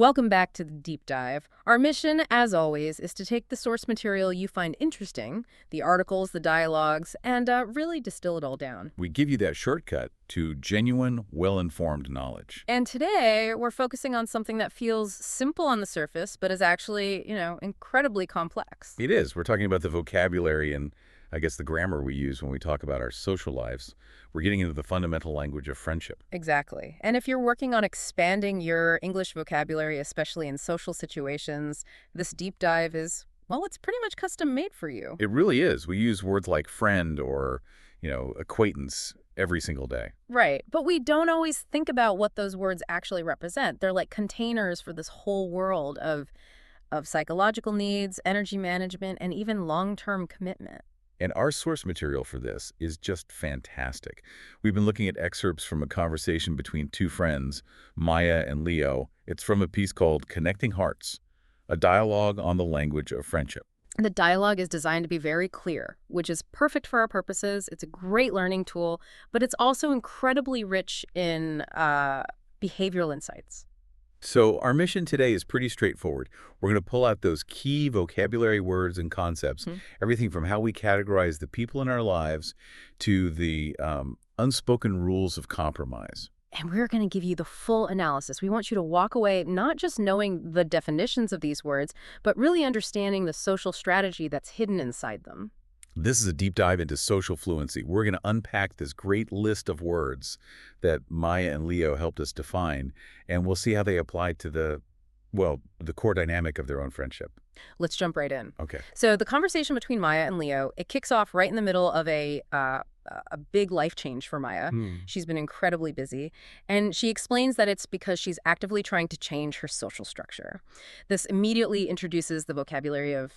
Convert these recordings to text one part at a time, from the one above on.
Welcome back to the deep dive. Our mission, as always, is to take the source material you find interesting, the articles, the dialogues, and really distill it all down. We give you that shortcut to genuine, well-informed knowledge. And today, we're focusing on something that feels simple on the surface, but is actually, incredibly complex. It is. We're talking about the vocabulary and, I guess, the grammar we use when we talk about our social lives. We're getting into the fundamental language of friendship. Exactly. And if you're working on expanding your English vocabulary, especially in social situations, this deep dive is, well, it's pretty much custom made for you. It really is. We use words like friend or, acquaintance every single day. Right. But we don't always think about what those words actually represent. They're like containers for this whole world of psychological needs, energy management, and even long-term commitment. And our source material for this is just fantastic. We've been looking at excerpts from a conversation between two friends, Maya and Leo. It's from a piece called Connecting Hearts, a dialogue on the language of friendship. The dialogue is designed to be very clear, which is perfect for our purposes. It's a great learning tool, but it's also incredibly rich in behavioral insights. So our mission today is pretty straightforward. We're going to pull out those key vocabulary words and concepts, everything from how we categorize the people in our lives to the unspoken rules of compromise. And we're going to give you the full analysis. We want you to walk away not just knowing the definitions of these words, but really understanding the social strategy that's hidden inside them. This is a deep dive into social fluency. We're going to unpack this great list of words that Maya and Leo helped us define, and we'll see how they apply to the core dynamic of their own friendship. Let's jump right in. Okay. So the conversation between Maya and Leo, it kicks off right in the middle of a big life change for Maya. She's been incredibly busy, and she explains that it's because she's actively trying to change her social structure. This immediately introduces the vocabulary of,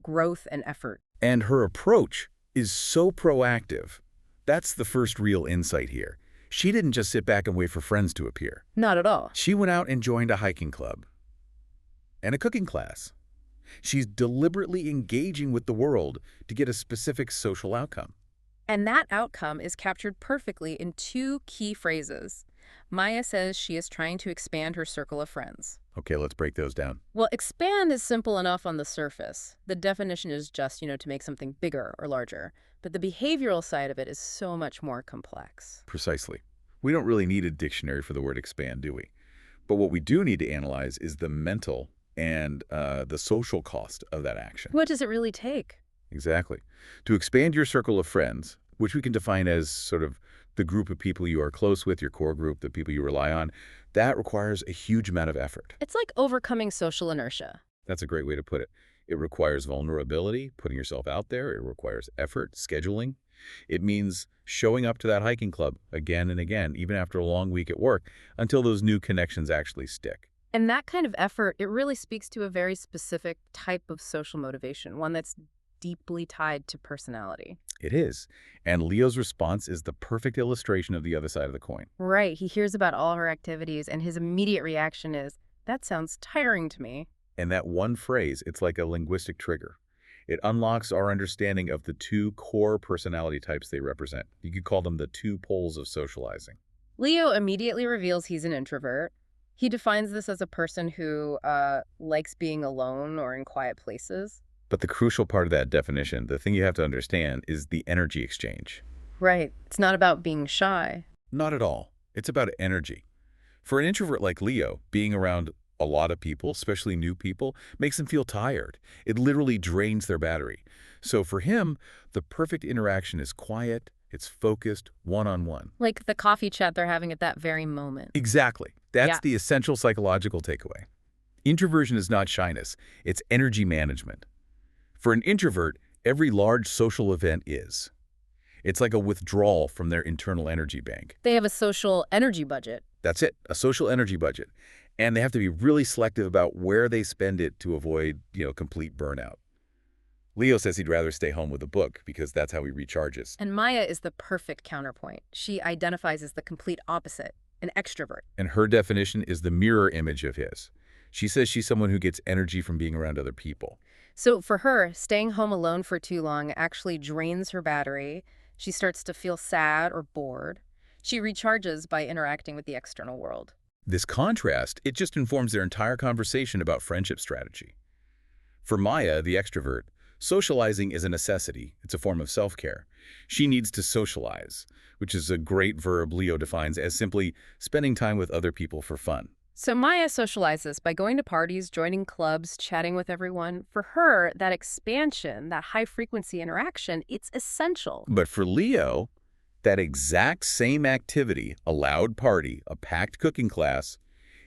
growth and effort. And her approach is so proactive. That's the first real insight here. She didn't just sit back and wait for friends to appear. Not at all. She went out and joined a hiking club and a cooking class. She's deliberately engaging with the world to get a specific social outcome. And that outcome is captured perfectly in two key phrases. Maya says she is trying to expand her circle of friends. Okay, let's break those down. Well, expand is simple enough on the surface. The definition is just, to make something bigger or larger. But the behavioral side of it is so much more complex. Precisely. We don't really need a dictionary for the word expand, do we? But what we do need to analyze is the mental and the social cost of that action. What does it really take? Exactly. To expand your circle of friends, which we can define as sort of the group of people you are close with, your core group, the people you rely on, that requires a huge amount of effort. It's like overcoming social inertia. That's a great way to put it. It requires vulnerability, putting yourself out there. It requires effort, scheduling. It means showing up to that hiking club again and again, even after a long week at work, until those new connections actually stick. And that kind of effort, it really speaks to a very specific type of social motivation, one that's deeply tied to personality. It is. And Leo's response is the perfect illustration of the other side of the coin. Right. He hears about all her activities, and his immediate reaction is, that sounds tiring to me. And that one phrase, it's like a linguistic trigger. It unlocks our understanding of the two core personality types they represent. You could call them the two poles of socializing. Leo immediately reveals he's an introvert. He defines this as a person who likes being alone or in quiet places. But the crucial part of that definition, the thing you have to understand, is the energy exchange. Right. It's not about being shy. Not at all. It's about energy. For an introvert like Leo, being around a lot of people, especially new people, makes them feel tired. It literally drains their battery. So for him, the perfect interaction is quiet, it's focused, one-on-one. Like the coffee chat they're having at that very moment. Exactly. That's Yeah. the essential psychological takeaway. Introversion is not shyness, it's energy management. For an introvert, every large social event is. It's like a withdrawal from their internal energy bank. They have a social energy budget. That's it, a social energy budget. And they have to be really selective about where they spend it to avoid, complete burnout. Leo says he'd rather stay home with a book because that's how he recharges. And Maya is the perfect counterpoint. She identifies as the complete opposite, an extrovert. And her definition is the mirror image of his. She says she's someone who gets energy from being around other people. So for her, staying home alone for too long actually drains her battery. She starts to feel sad or bored. She recharges by interacting with the external world. This contrast, it just informs their entire conversation about friendship strategy. For Maya, the extrovert, socializing is a necessity. It's a form of self-care. She needs to socialize, which is a great verb Leo defines as simply spending time with other people for fun. So Maya socializes by going to parties, joining clubs, chatting with everyone. For her, that expansion, that high-frequency interaction, it's essential. But for Leo, that exact same activity, a loud party, a packed cooking class,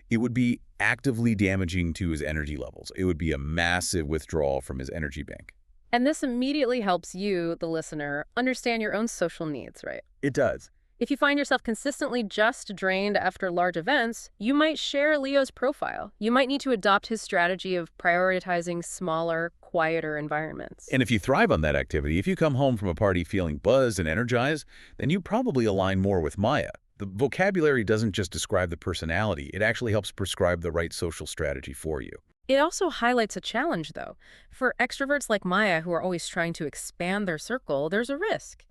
it would be actively damaging to his energy levels. It would be a massive withdrawal from his energy bank. And this immediately helps you, the listener, understand your own social needs, right? It does. If you find yourself consistently just drained after large events, you might share Leo's profile. You might need to adopt his strategy of prioritizing smaller, quieter environments. And if you thrive on that activity, if you come home from a party feeling buzzed and energized, then you probably align more with Maya. The vocabulary doesn't just describe the personality, it actually helps prescribe the right social strategy for you. It also highlights a challenge, though. For extroverts like Maya who are always trying to expand their circle, there's a risk.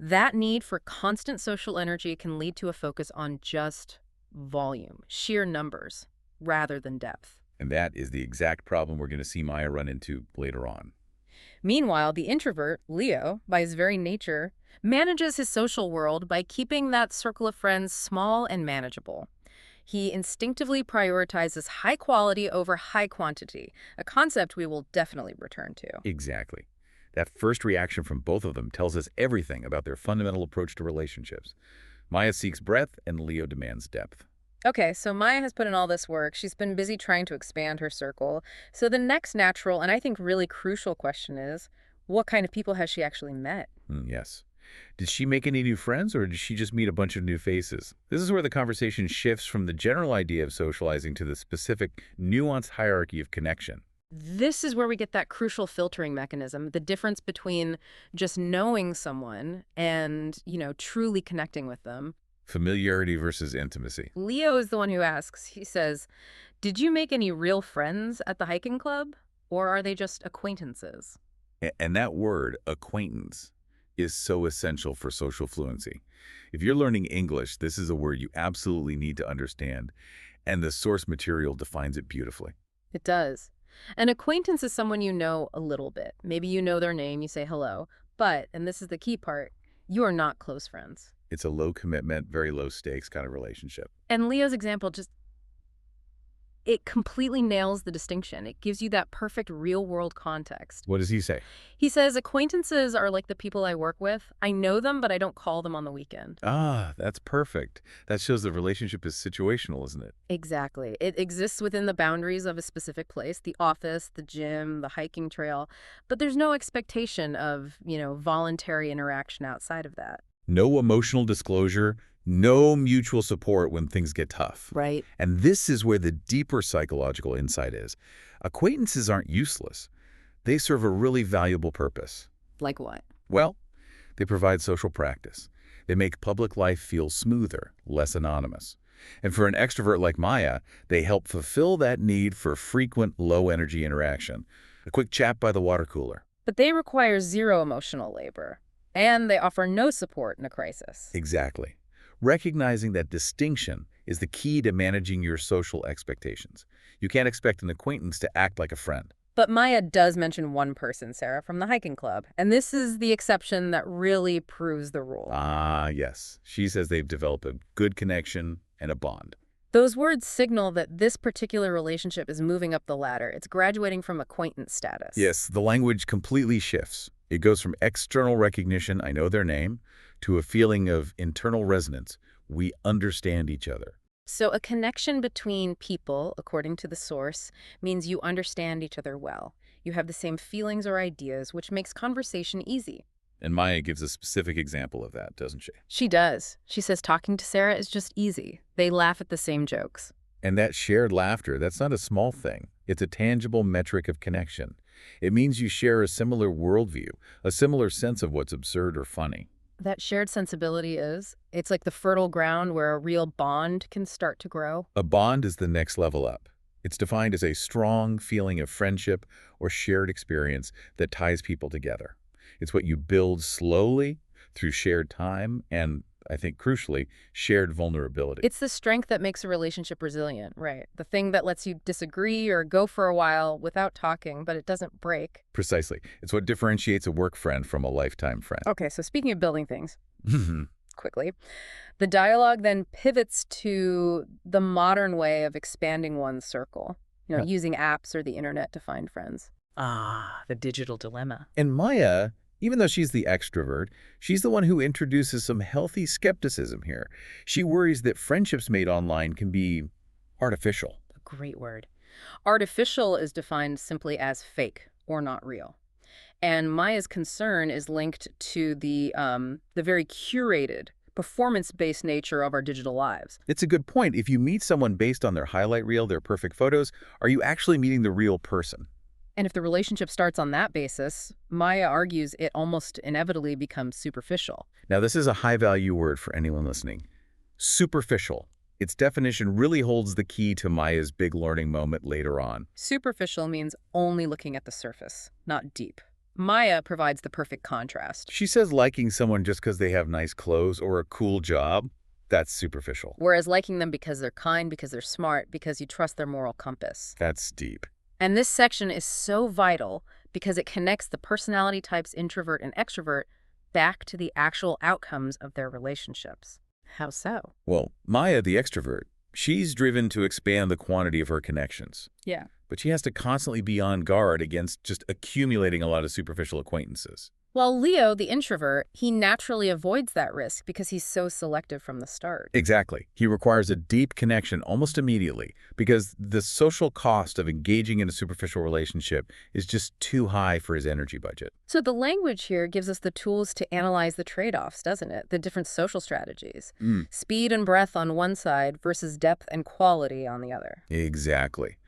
That need for constant social energy can lead to a focus on just volume, sheer numbers, rather than depth. And that is the exact problem we're going to see Maya run into later on. Meanwhile, the introvert, Leo, by his very nature, manages his social world by keeping that circle of friends small and manageable. He instinctively prioritizes high quality over high quantity, a concept we will definitely return to. Exactly. That first reaction from both of them tells us everything about their fundamental approach to relationships. Maya seeks breadth and Leo demands depth. Okay, so Maya has put in all this work. She's been busy trying to expand her circle. So the next natural, and I think really crucial question is, what kind of people has she actually met? Yes. Did she make any new friends or did she just meet a bunch of new faces? This is where the conversation shifts from the general idea of socializing to the specific, nuanced hierarchy of connection. This is where we get that crucial filtering mechanism, the difference between just knowing someone and, truly connecting with them. Familiarity versus intimacy. Leo is the one who asks. He says, "Did you make any real friends at the hiking club? Or are they just acquaintances?" And that word, acquaintance, is so essential for social fluency. If you're learning English, this is a word you absolutely need to understand, and the source material defines it beautifully. It does. An acquaintance is someone you know a little bit. Maybe you know their name, you say hello, but, and this is the key part, you are not close friends. It's a low commitment, very low stakes kind of relationship. And Leo's example it completely nails the distinction. It gives you that perfect real-world context. What does he say? He says, acquaintances are like the people I work with. I know them, but I don't call them on the weekend. Ah, that's perfect. That shows the relationship is situational, isn't it? Exactly. It exists within the boundaries of a specific place, the office, the gym, the hiking trail, but there's no expectation of, voluntary interaction outside of that. No emotional disclosure, no mutual support when things get tough. Right. And this is where the deeper psychological insight is. Acquaintances aren't useless. They serve a really valuable purpose. Like what? Well, they provide social practice. They make public life feel smoother, less anonymous. And for an extrovert like Maya, they help fulfill that need for frequent, low-energy interaction. A quick chat by the water cooler. But they require zero emotional labor. And they offer no support in a crisis. Exactly. Recognizing that distinction is the key to managing your social expectations. You can't expect an acquaintance to act like a friend. But Maya does mention one person, Sarah, from the hiking club. And this is the exception that really proves the rule. Ah, yes. She says they've developed a good connection and a bond. Those words signal that this particular relationship is moving up the ladder. It's graduating from acquaintance status. Yes, the language completely shifts. It goes from external recognition, I know their name, to a feeling of internal resonance. We understand each other. So a connection between people, according to the source, means you understand each other well. You have the same feelings or ideas, which makes conversation easy. And Maya gives a specific example of that, doesn't she? She does. She says talking to Sarah is just easy. They laugh at the same jokes. And that shared laughter, that's not a small thing. It's a tangible metric of connection. It means you share a similar worldview, a similar sense of what's absurd or funny. That shared sensibility it's like the fertile ground where a real bond can start to grow. A bond is the next level up. It's defined as a strong feeling of friendship or shared experience that ties people together. It's what you build slowly through shared time and I think crucially, shared vulnerability. It's the strength that makes a relationship resilient, right? The thing that lets you disagree or go for a while without talking, but it doesn't break. Precisely. It's what differentiates a work friend from a lifetime friend. Okay, so speaking of building things, quickly, the dialogue then pivots to the modern way of expanding one's circle, using apps or the internet to find friends. Ah, the digital dilemma. And Maya, even though she's the extrovert, she's the one who introduces some healthy skepticism here. She worries that friendships made online can be artificial. A great word. Artificial is defined simply as fake or not real. And Maya's concern is linked to the very curated, performance-based nature of our digital lives. It's a good point. If you meet someone based on their highlight reel, their perfect photos, are you actually meeting the real person? And if the relationship starts on that basis, Maya argues it almost inevitably becomes superficial. Now, this is a high-value word for anyone listening. Superficial. Its definition really holds the key to Maya's big learning moment later on. Superficial means only looking at the surface, not deep. Maya provides the perfect contrast. She says liking someone just because they have nice clothes or a cool job, that's superficial. Whereas liking them because they're kind, because they're smart, because you trust their moral compass. That's deep. And this section is so vital because it connects the personality types introvert and extrovert back to the actual outcomes of their relationships. How so? Well, Maya, the extrovert, she's driven to expand the quantity of her connections. Yeah. But she has to constantly be on guard against just accumulating a lot of superficial acquaintances. While Leo, the introvert, he naturally avoids that risk because he's so selective from the start. Exactly. He requires a deep connection almost immediately because the social cost of engaging in a superficial relationship is just too high for his energy budget. So the language here gives us the tools to analyze the trade-offs, doesn't it? The different social strategies. Speed and breadth on one side versus depth and quality on the other. Exactly.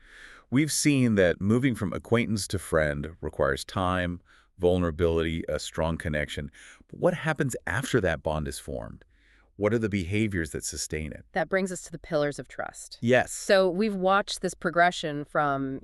We've seen that moving from acquaintance to friend requires time, vulnerability, a strong connection. But what happens after that bond is formed? What are the behaviors that sustain it? That brings us to the pillars of trust. Yes. So we've watched this progression from,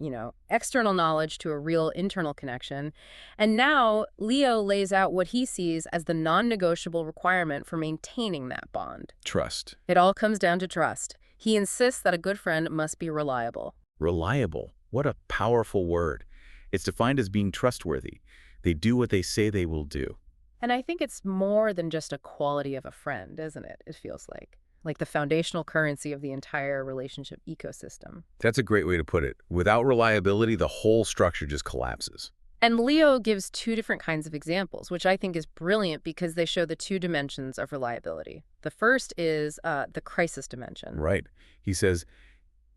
external knowledge to a real internal connection. And now Leo lays out what he sees as the non-negotiable requirement for maintaining that bond. Trust. It all comes down to trust. He insists that a good friend must be reliable. Reliable. What a powerful word. It's defined as being trustworthy. They do what they say they will do. And I think it's more than just a quality of a friend, isn't it? It feels like the foundational currency of the entire relationship ecosystem. That's a great way to put it. Without reliability, the whole structure just collapses. And Leo gives two different kinds of examples, which I think is brilliant because they show the two dimensions of reliability. The first is the crisis dimension. Right. He says,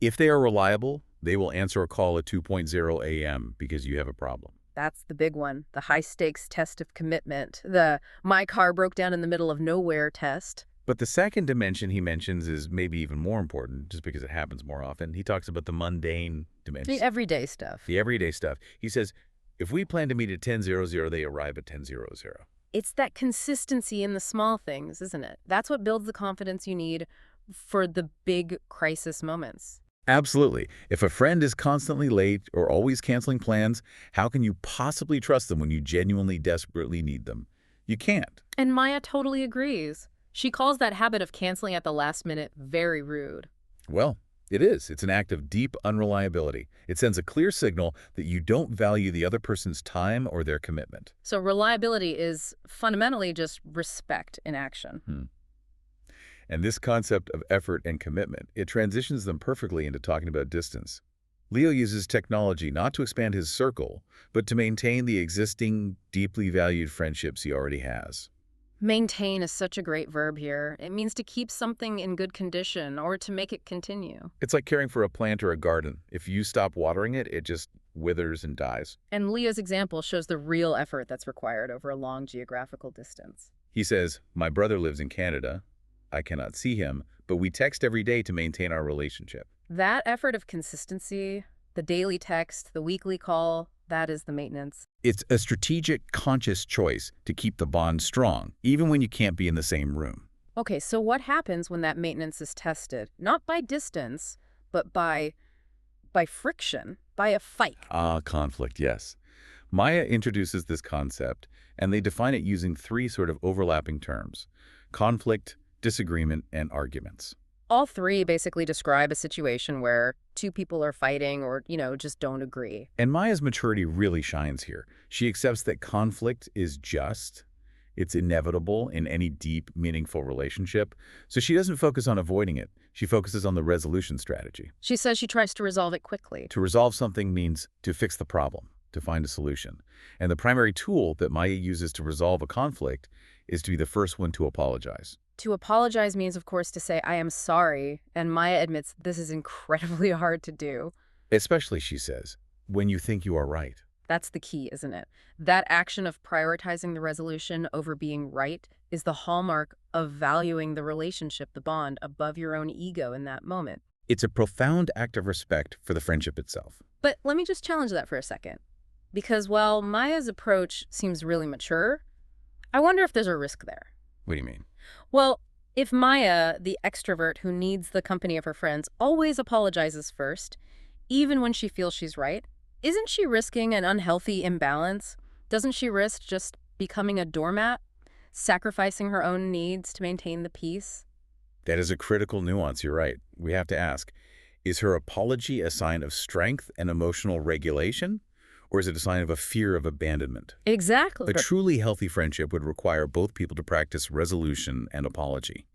if they are reliable, they will answer a call at 2:00 a.m. because you have a problem. That's the big one, the high-stakes test of commitment, the my car broke down in the middle of nowhere test. But the second dimension he mentions is maybe even more important, just because it happens more often. He talks about the mundane dimension. The everyday stuff. The everyday stuff. He says, if we plan to meet at 10:00, they arrive at 10:00. It's that consistency in the small things, isn't it? That's what builds the confidence you need for the big crisis moments. Absolutely. If a friend is constantly late or always canceling plans, how can you possibly trust them when you genuinely, desperately need them? You can't. And Maya totally agrees. She calls that habit of canceling at the last minute very rude. Well, it is. It's an act of deep unreliability. It sends a clear signal that you don't value the other person's time or their commitment. So reliability is fundamentally just respect in action. And this concept of effort and commitment, it transitions them perfectly into talking about distance. Leo uses technology not to expand his circle, but to maintain the existing, deeply valued friendships he already has. Maintain is such a great verb here. It means to keep something in good condition or to make it continue. It's like caring for a plant or a garden. If you stop watering it, it just withers and dies. And Leo's example shows the real effort that's required over a long geographical distance. He says, my brother lives in Canada. I cannot see him, but we text every day to maintain our relationship. That effort of consistency, the daily text, the weekly call, that is the maintenance. It's a strategic, conscious choice to keep the bond strong, even when you can't be in the same room. Okay, so what happens when that maintenance is tested? Not by distance, but by friction, by a fight. Conflict, yes. Maya introduces this concept, and they define it using three sort of overlapping terms: conflict, disagreement, and arguments. All three basically describe a situation where two people are fighting or, just don't agree. And Maya's maturity really shines here. She accepts that conflict is just, it's inevitable in any deep, meaningful relationship, so she doesn't focus on avoiding it. She focuses on the resolution strategy. She says she tries to resolve it quickly. To resolve something means to fix the problem, to find a solution. And the primary tool that Maya uses to resolve a conflict is to be the first one to apologize. To apologize means, of course, to say, I am sorry, and Maya admits this is incredibly hard to do. Especially, she says, when you think you are right. That's the key, isn't it? That action of prioritizing the resolution over being right is the hallmark of valuing the relationship, the bond, above your own ego in that moment. It's a profound act of respect for the friendship itself. But let me just challenge that for a second. Because while Maya's approach seems really mature, I wonder if there's a risk there. What do you mean? Well, if Maya, the extrovert who needs the company of her friends, always apologizes first, even when she feels she's right, isn't she risking an unhealthy imbalance? Doesn't she risk just becoming a doormat, sacrificing her own needs to maintain the peace? That is a critical nuance, you're right. We have to ask, is her apology a sign of strength and emotional regulation? Or is it a sign of a fear of abandonment? Exactly. A truly healthy friendship would require both people to practice resolution and apology.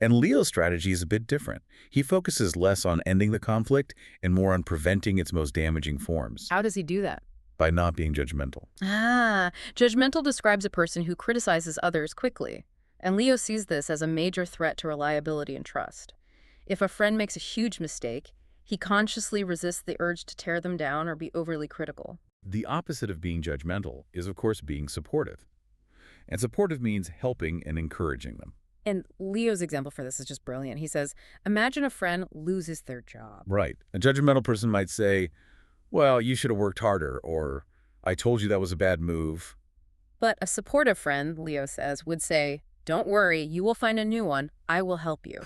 And Leo's strategy is a bit different. He focuses less on ending the conflict and more on preventing its most damaging forms. How does he do that? By not being judgmental. Judgmental describes a person who criticizes others quickly. And Leo sees this as a major threat to reliability and trust. If a friend makes a huge mistake, he consciously resists the urge to tear them down or be overly critical. The opposite of being judgmental is, of course, being supportive. And supportive means helping and encouraging them. And Leo's example for this is just brilliant. He says, imagine a friend loses their job. Right. A judgmental person might say, well, you should have worked harder, or I told you that was a bad move. But a supportive friend, Leo says, would say, don't worry, you will find a new one. I will help you.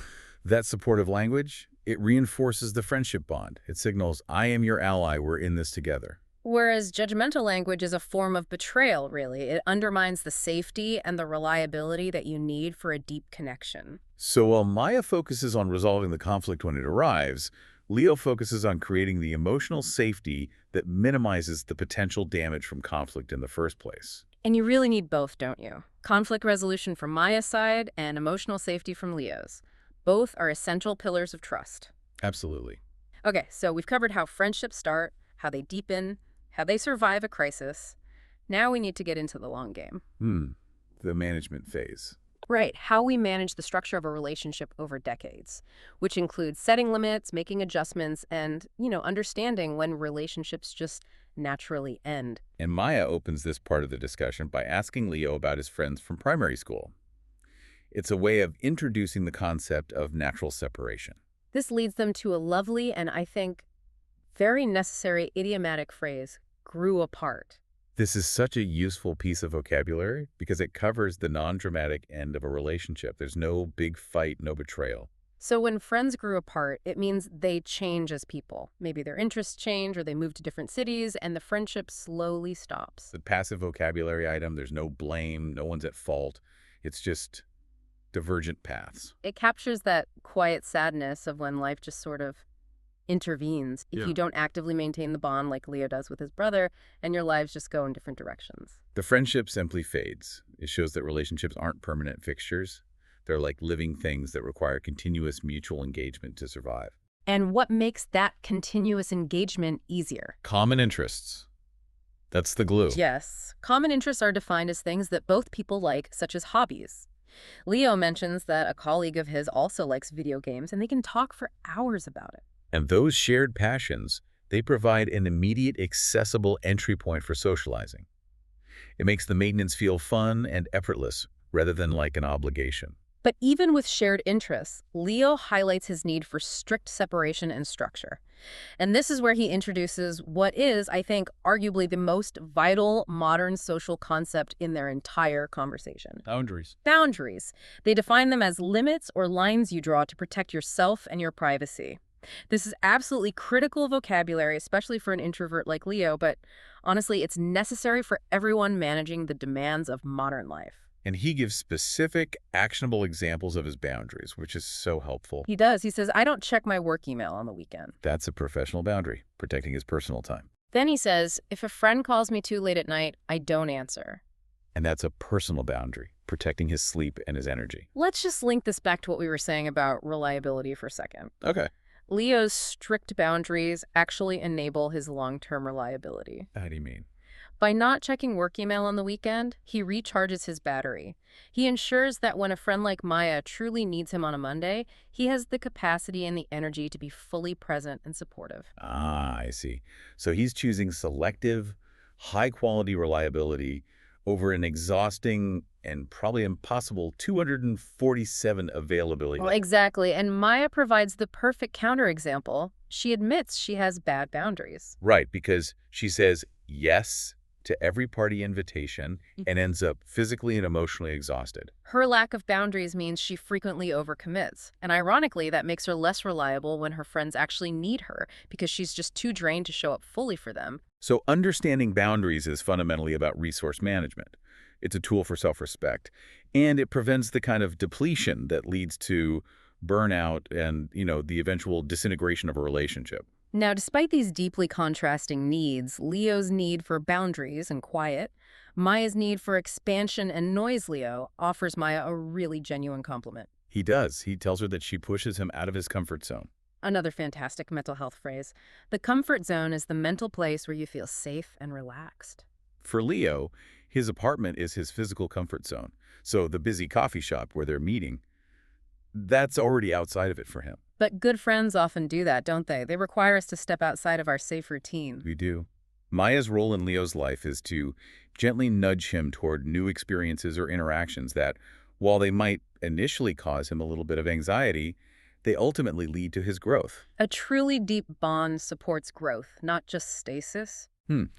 That supportive language, it reinforces the friendship bond. It signals, I am your ally, we're in this together. Whereas judgmental language is a form of betrayal, really. It undermines the safety and the reliability that you need for a deep connection. So while Maya focuses on resolving the conflict when it arrives, Leo focuses on creating the emotional safety that minimizes the potential damage from conflict in the first place. And you really need both, don't you? Conflict resolution from Maya's side and emotional safety from Leo's. Both are essential pillars of trust. Absolutely. Okay, so we've covered how friendships start, how they deepen, how they survive a crisis. Now we need to get into the long game. The management phase. Right, how we manage the structure of a relationship over decades, which includes setting limits, making adjustments, and, understanding when relationships just naturally end. And Maya opens this part of the discussion by asking Leo about his friends from primary school. It's a way of introducing the concept of natural separation. This leads them to a lovely and, I think, very necessary idiomatic phrase, grew apart. This is such a useful piece of vocabulary because it covers the non-dramatic end of a relationship. There's no big fight, no betrayal. So when friends grew apart, it means they change as people. Maybe their interests change or they move to different cities and the friendship slowly stops. The passive vocabulary item, there's no blame, no one's at fault. It's just divergent paths. It captures that quiet sadness of when life just sort of intervenes if you don't actively maintain the bond like Leo does with his brother, and your lives just go in different directions. The friendship simply fades. It shows that relationships aren't permanent fixtures. They're like living things that require continuous mutual engagement to survive. And what makes that continuous engagement easier? Common interests. That's the glue. Yes. Common interests are defined as things that both people like, such as hobbies. Leo mentions that a colleague of his also likes video games, and they can talk for hours about it. And those shared passions, they provide an immediate, accessible entry point for socializing. It makes the maintenance feel fun and effortless rather than like an obligation. But even with shared interests, Leo highlights his need for strict separation and structure. And this is where he introduces what is, I think, arguably the most vital modern social concept in their entire conversation. Boundaries. Boundaries. They define them as limits or lines you draw to protect yourself and your privacy. This is absolutely critical vocabulary, especially for an introvert like Leo, but honestly, it's necessary for everyone managing the demands of modern life. And he gives specific, actionable examples of his boundaries, which is so helpful. He does. He says, I don't check my work email on the weekend. That's a professional boundary, protecting his personal time. Then he says, if a friend calls me too late at night, I don't answer. And that's a personal boundary, protecting his sleep and his energy. Let's just link this back to what we were saying about reliability for a second. Okay. Leo's strict boundaries actually enable his long-term reliability. How do you mean? By not checking work email on the weekend, he recharges his battery. He ensures that when a friend like Maya truly needs him on a Monday, he has the capacity and the energy to be fully present and supportive. Ah, I see. So he's choosing selective, high-quality reliability over an exhausting and probably impossible 247 availability. Well, exactly. And Maya provides the perfect counterexample. She admits she has bad boundaries. Right, because she says yes to every party invitation and ends up physically and emotionally exhausted. Her lack of boundaries means she frequently overcommits. And ironically, that makes her less reliable when her friends actually need her because she's just too drained to show up fully for them. So understanding boundaries is fundamentally about resource management. It's a tool for self-respect, and it prevents the kind of depletion that leads to burnout and, the eventual disintegration of a relationship. Now, despite these deeply contrasting needs, Leo's need for boundaries and quiet, Maya's need for expansion and noise, Leo, offers Maya a really genuine compliment. He does. He tells her that she pushes him out of his comfort zone. Another fantastic mental health phrase. The comfort zone is the mental place where you feel safe and relaxed. For Leo, his apartment is his physical comfort zone. So the busy coffee shop where they're meeting, that's already outside of it for him. But good friends often do that, don't they? They require us to step outside of our safe routine. We do. Maya's role in Leo's life is to gently nudge him toward new experiences or interactions that, while they might initially cause him a little bit of anxiety, they ultimately lead to his growth. A truly deep bond supports growth, not just stasis. And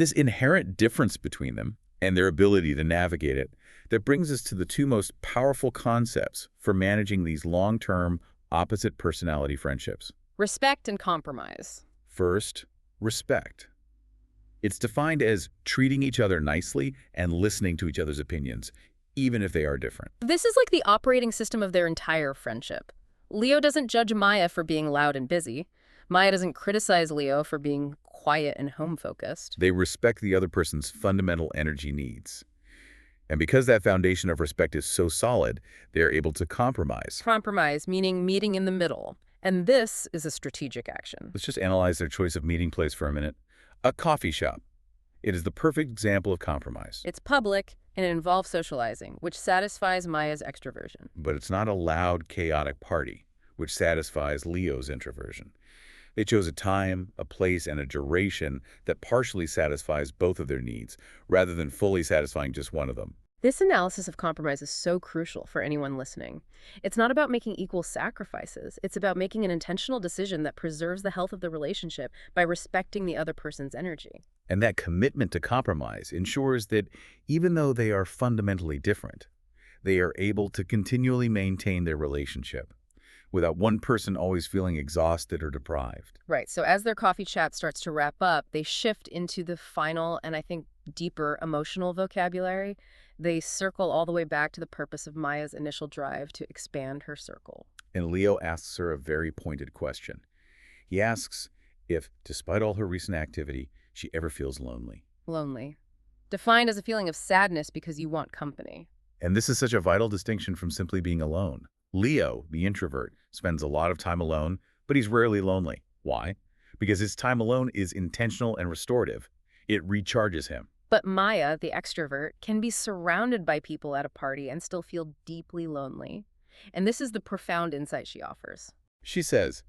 this inherent difference between them and their ability to navigate it, that brings us to the two most powerful concepts for managing these long-term opposite personality friendships. Respect and compromise. First, respect. It's defined as treating each other nicely and listening to each other's opinions, even if they are different. This is like the operating system of their entire friendship. Leo doesn't judge Maya for being loud and busy. Maya doesn't criticize Leo for being quiet and home-focused. They respect the other person's fundamental energy needs. And because that foundation of respect is so solid, they're able to compromise. Compromise, meaning meeting in the middle. And this is a strategic action. Let's just analyze their choice of meeting place for a minute. A coffee shop. It is the perfect example of compromise. It's public, and it involves socializing, which satisfies Maya's extroversion. But it's not a loud, chaotic party, which satisfies Leo's introversion. They chose a time, a place, and a duration that partially satisfies both of their needs, rather than fully satisfying just one of them. This analysis of compromise is so crucial for anyone listening. It's not about making equal sacrifices. It's about making an intentional decision that preserves the health of the relationship by respecting the other person's energy. And that commitment to compromise ensures that even though they are fundamentally different, they are able to continually maintain their relationship without one person always feeling exhausted or deprived. Right. So as their coffee chat starts to wrap up, they shift into the final and I think deeper emotional vocabulary. They circle all the way back to the purpose of Maya's initial drive to expand her circle. And Leo asks her a very pointed question. He asks if, despite all her recent activity, she ever feels lonely. Lonely. Defined as a feeling of sadness because you want company. And this is such a vital distinction from simply being alone. Leo, the introvert, spends a lot of time alone, but he's rarely lonely. Why? Because his time alone is intentional and restorative. It recharges him. But Maya, the extrovert, can be surrounded by people at a party and still feel deeply lonely. And this is the profound insight she offers. She says,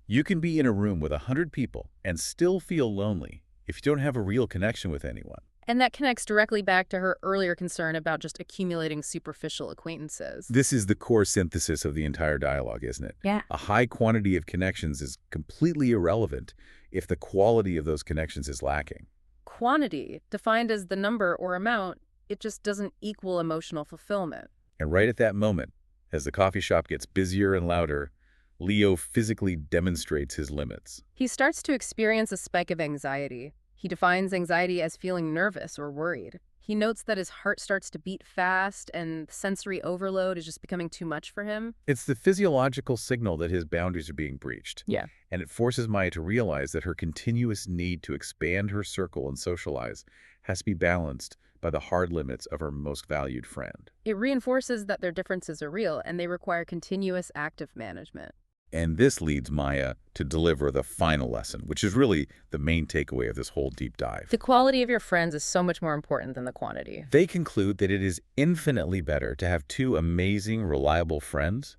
you can be in a room with 100 people and still feel lonely if you don't have a real connection with anyone. And that connects directly back to her earlier concern about just accumulating superficial acquaintances. This is the core synthesis of the entire dialogue, isn't it? Yeah. A high quantity of connections is completely irrelevant if the quality of those connections is lacking. Quantity, defined as the number or amount, it just doesn't equal emotional fulfillment. And right at that moment, as the coffee shop gets busier and louder, Leo physically demonstrates his limits. He starts to experience a spike of anxiety. He defines anxiety as feeling nervous or worried. He notes that his heart starts to beat fast and sensory overload is just becoming too much for him. It's the physiological signal that his boundaries are being breached. Yeah. And it forces Maya to realize that her continuous need to expand her circle and socialize has to be balanced by the hard limits of her most valued friend. It reinforces that their differences are real and they require continuous active management. And this leads Maya to deliver the final lesson, which is really the main takeaway of this whole deep dive. The quality of your friends is so much more important than the quantity. They conclude that it is infinitely better to have two amazing, reliable friends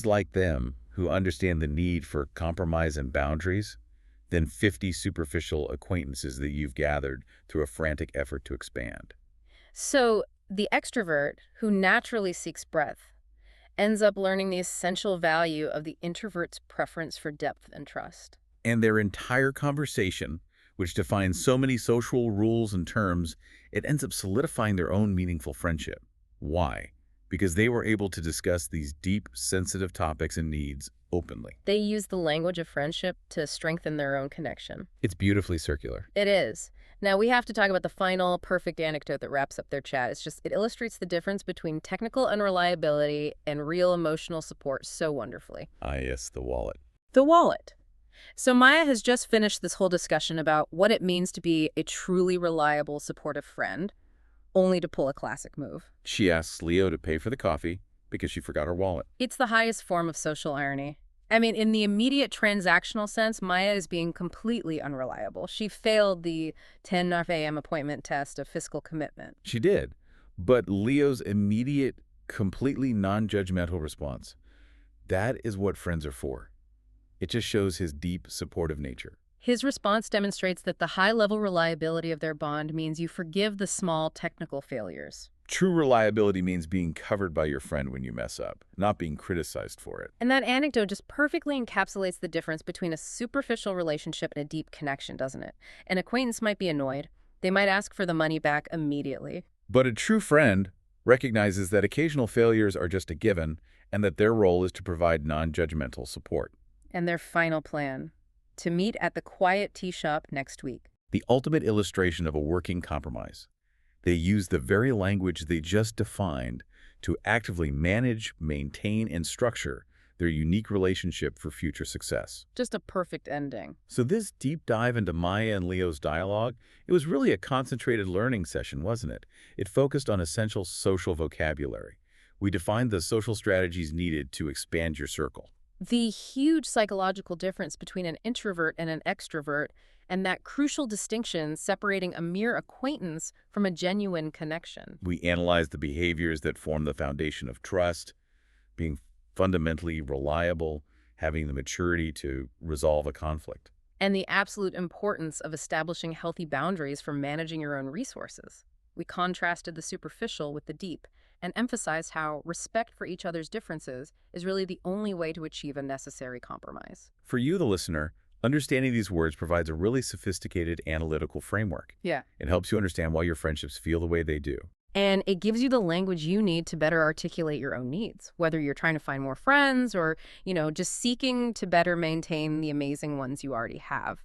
like them who understand the need for compromise and boundaries, than 50 superficial acquaintances that you've gathered through a frantic effort to expand. So the extrovert, who naturally seeks breadth, ends up learning the essential value of the introvert's preference for depth and trust. And their entire conversation, which defines so many social rules and terms, it ends up solidifying their own meaningful friendship. Why? Because they were able to discuss these deep, sensitive topics and needs openly. They use the language of friendship to strengthen their own connection. It's beautifully circular. It is. Now, we have to talk about the final perfect anecdote that wraps up their chat. It illustrates the difference between technical unreliability and real emotional support so wonderfully. Ah, yes, the wallet. The wallet. So Maya has just finished this whole discussion about what it means to be a truly reliable, supportive friend, only to pull a classic move. She asks Leo to pay for the coffee because she forgot her wallet. It's the highest form of social irony. I mean, in the immediate transactional sense, Maya is being completely unreliable. She failed the 10 a.m. appointment test of fiscal commitment. She did. But Leo's immediate, completely non-judgmental response, that is what friends are for. It just shows his deep, supportive nature. His response demonstrates that the high-level reliability of their bond means you forgive the small technical failures. True reliability means being covered by your friend when you mess up, not being criticized for it. And that anecdote just perfectly encapsulates the difference between a superficial relationship and a deep connection, doesn't it? An acquaintance might be annoyed. They might ask for the money back immediately. But a true friend recognizes that occasional failures are just a given and that their role is to provide non-judgmental support. And their final plan: to meet at the quiet tea shop next week. The ultimate illustration of a working compromise. They use the very language they just defined to actively manage, maintain, and structure their unique relationship for future success. Just a perfect ending. So this deep dive into Maya and Leo's dialogue, it was really a concentrated learning session, wasn't it? It focused on essential social vocabulary. We defined the social strategies needed to expand your circle. The huge psychological difference between an introvert and an extrovert, and that crucial distinction separating a mere acquaintance from a genuine connection. We analyzed the behaviors that form the foundation of trust, being fundamentally reliable, having the maturity to resolve a conflict. And the absolute importance of establishing healthy boundaries for managing your own resources. We contrasted the superficial with the deep and emphasized how respect for each other's differences is really the only way to achieve a necessary compromise. For you, the listener, understanding these words provides a really sophisticated analytical framework. Yeah. It helps you understand why your friendships feel the way they do. And it gives you the language you need to better articulate your own needs, whether you're trying to find more friends or, just seeking to better maintain the amazing ones you already have.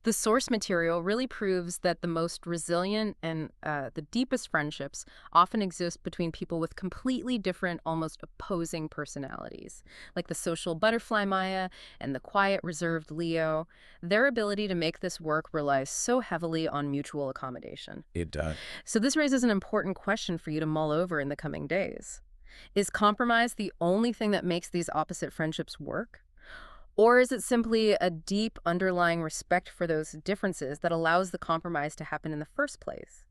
The source material really proves that the most resilient and the deepest friendships often exist between people with completely different, almost opposing personalities, like the social butterfly Maya and the quiet, reserved Leo. Their ability to make this work relies so heavily on mutual accommodation. It does. So this raises an important question for you to mull over in the coming days. Is compromise the only thing that makes these opposite friendships work? Or is it simply a deep underlying respect for those differences that allows the compromise to happen in the first place?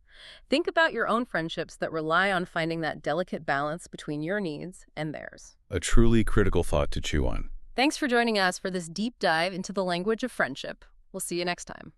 Think about your own friendships that rely on finding that delicate balance between your needs and theirs. A truly critical thought to chew on. Thanks for joining us for this deep dive into the language of friendship. We'll see you next time.